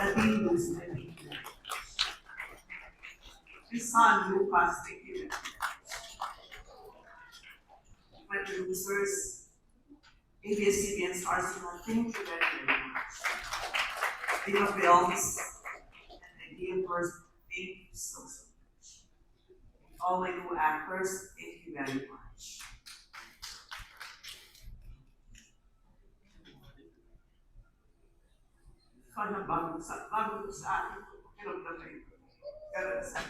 Dating those many. His son, Lucas, thank you. My producers, ABS-CBN Arsenal, thank you very much. Dino Films and Idea First, thank you so much. All my co-actors, thank you very much. Sana bago sa akin, pero na kayo. Pero sa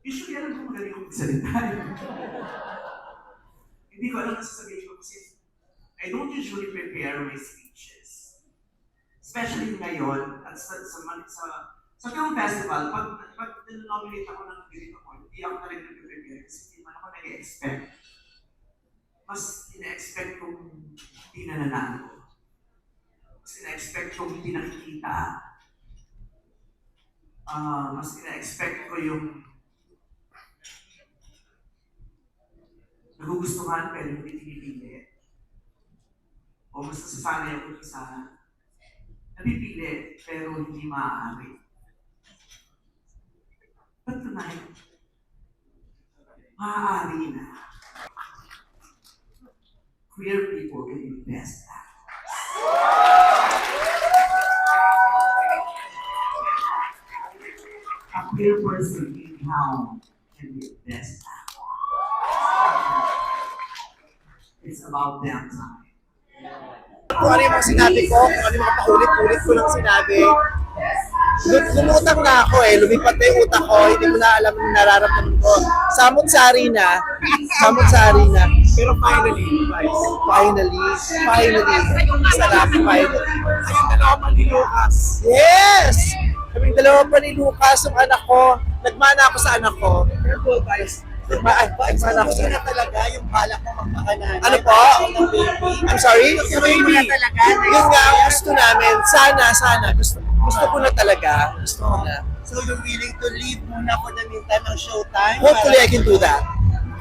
usually alam ko magaling akong magsalita. Hindi ko alam na sasabihin ko kasi I don't usually prepare my speeches. Especially ngayon, at sa film festival, pag nominate ako ng ganito ko, hindi ako talaga nag-prepare kasi hindi man ako nag-expect. Mas ina-expect kong hindi nananalo. Mas ina-expect kong hindi nakikita. Mas ina-expect ko yung nagugustuhan pero hindi pinipili. O mas nasasanay ako sa napipili pero hindi maaari. But tonight, maaari na. Queer people can be best actors. A queer person in town can be the best actor. It's about them time. Kung ano yung mga sinabi ko, kung ano yung mga paulit-ulit ko lang sinabi, lumutang na ako lumipat na yung utak ko, hindi ko na alam yung nararamdaman ko. Samot-sari na. Pero finally, guys. Finally. Sarap, finally. Ayun, dalawa pa ni Lucas. Yes! Kaming dalawa pa ni Lucas, yung anak ko. Nagmana ako sa anak ko. Careful, guys. Nagmana ako sa Hindi anak na ko. talaga yung balak mo magpakanan. Ano po? I'm sorry? Yung baby na talaga. Yun nga ang gusto namin. Sana. Gusto ko na talaga. Gusto ko na. So you're willing to leave muna for the meantime ng showtime? Hopefully I can do that.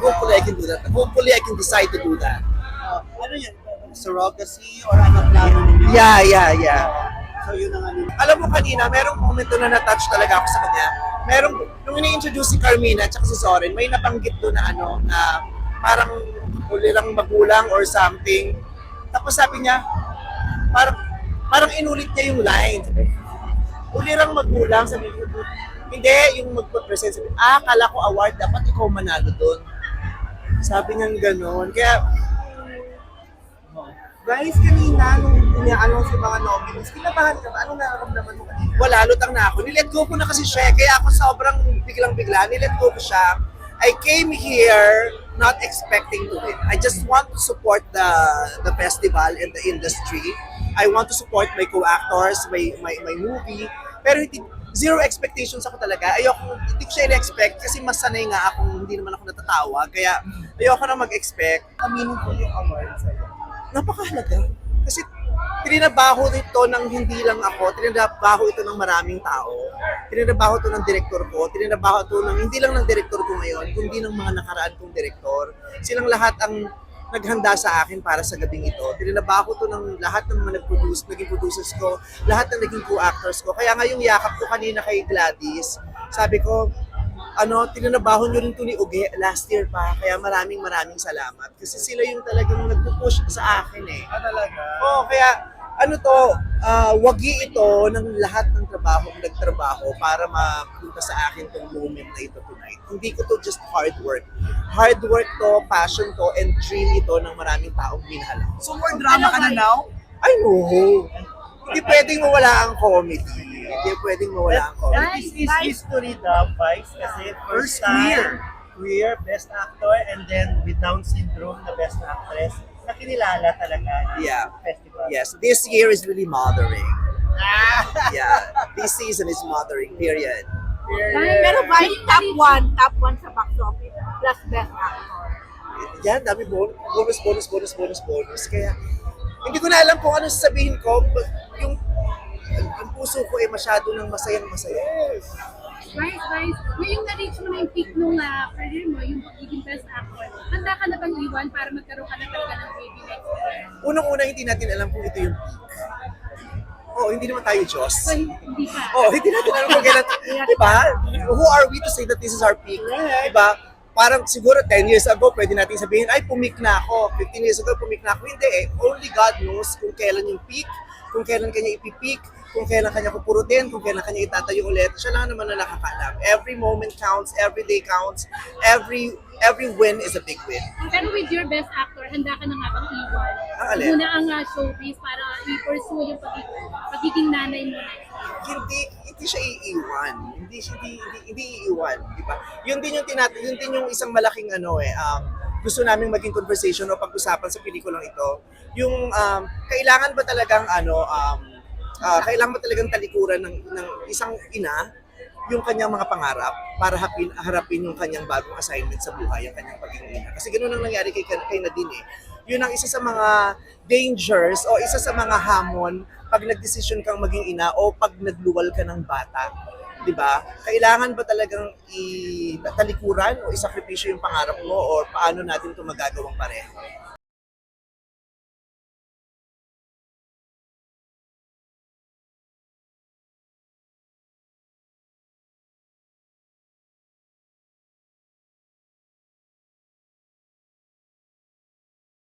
Hopefully I can decide to do that. Ano yun? Surrogacy or ano plano ninyo? Yeah. So yun ang ano. Alam mo kanina, merong momento na na-touch talaga ako sa kanya. Nung ini-introduce si Carmina at si Soren, may nabanggit doon na na parang ulirang magulang or something. Tapos sabi niya, parang inulit niya yung line. Ulirang magulang, sabi ko, hindi, yung magpa-present. Sabi, akala ko award, dapat ikaw manalo doon. Sabi niya gano'n. Kaya, Guys, kanina, nung ina-announce yung mga nominees, kinabahan ka ba? Anong nararamdaman mo kanina? wala, lutang na ako. Nilet go ko na kasi siya. Kaya ako sobrang biglang-bigla. Nilet go ko siya. I came here not expecting to win. I just want to support the festival and the industry. I want to support my co-actors, my movie. Pero zero expectations ako talaga. Hindi ko siya in-expect kasi mas sanay nga akong hindi naman ako natatawag. Kaya ayoko na mag-expect. Aminin ko yung award sa'yo. Napakahalaga. Kasi tininabaho ito ng hindi lang ako, tininabaho ito ng maraming tao. Tininabaho ito ng direktor ko, tininabaho ito ng hindi lang ng direktor ko ngayon, kundi ng mga nakaraan kong direktor. Silang lahat ang naghanda sa akin para sa gabing ito. Tininabaho ito ng lahat ng mga naging producers ko, lahat ng naging co-actors ko. Kaya nga yung yakap ko kanina kay Gladys, sabi ko, tininabaho nyo rin ito ni Uge last year pa. Kaya maraming salamat. Kasi sila yung talagang nagpupush sa akin Talaga? Oo, kaya wagi ito ng lahat ng nagtrabaho para mapunta sa akin tong moment na ito tonight. Hindi ko to just hard work. Hard work to, passion to, and dream ito ng maraming taong minahal ako. So more drama ka na now? I know. Hindi pwedeng mawala ang comedy. Hindi pwedeng mawala ang comedy. This is history daw, Vice, kasi first time, queer, best actor, and then with Down syndrome na best actress, na kinilala talaga ng Yeah. festival. Yes, this year is really mothering. Yeah, this season is mothering, period. Pero Vice, top one sa box office plus best actor. Yan, dami bonus. Kaya, hindi ko na alam kung ano sasabihin ko. Yung puso ko ay masyado nang masayang masaya. Vice, ngayong na-reach mo na yung peak nung career mo, yung pagiging best actor, handa ka na bang iwan para magkaroon ka na talaga ng baby next year? Unang-una, hindi natin alam kung ito yung peak. Oo, hindi naman tayo Diyos. So, hindi pa. Oh, hindi natin alam kung kailan, di ba? Who are we to say that this is our peak? Di ba? Parang siguro 10 years ago, pwede natin sabihin, ay, pumik na ako. 15 years ago, pumik na ako. Hindi eh. Only God knows kung kailan yung peak, kung kailan kanya ipipik, kung kailan kanya kupurutin, kung kailan kanya itatayo ulit. Siya lang naman na nakakaalam. Every moment counts, every day counts, every win is a big win. Pero with your best actor, handa ka na nga bang iwan? Ang alin? Muna ang showbiz para i-pursue yung pagiging nanay mo next year. Hindi siya iiwan. Hindi iiwan, di ba? Yun din yung isang malaking gusto naming maging conversation o pag-usapan sa pelikulang ito. Yung kailangan ba talagang kailangan ba talagang talikuran ng isang ina yung kanyang mga pangarap para harapin yung kanyang bagong assignment sa buhay, yung kanyang pagiging ina. Kasi ganoon ang nangyari kay Nadine eh. Yun ang isa sa mga dangers o isa sa mga hamon pag nagdesisyon kang maging ina o pag nagluwal ka ng bata. 'Di ba? Kailangan ba talagang italikuran o isakripisyo yung pangarap mo or paano natin ito magagawang pareho?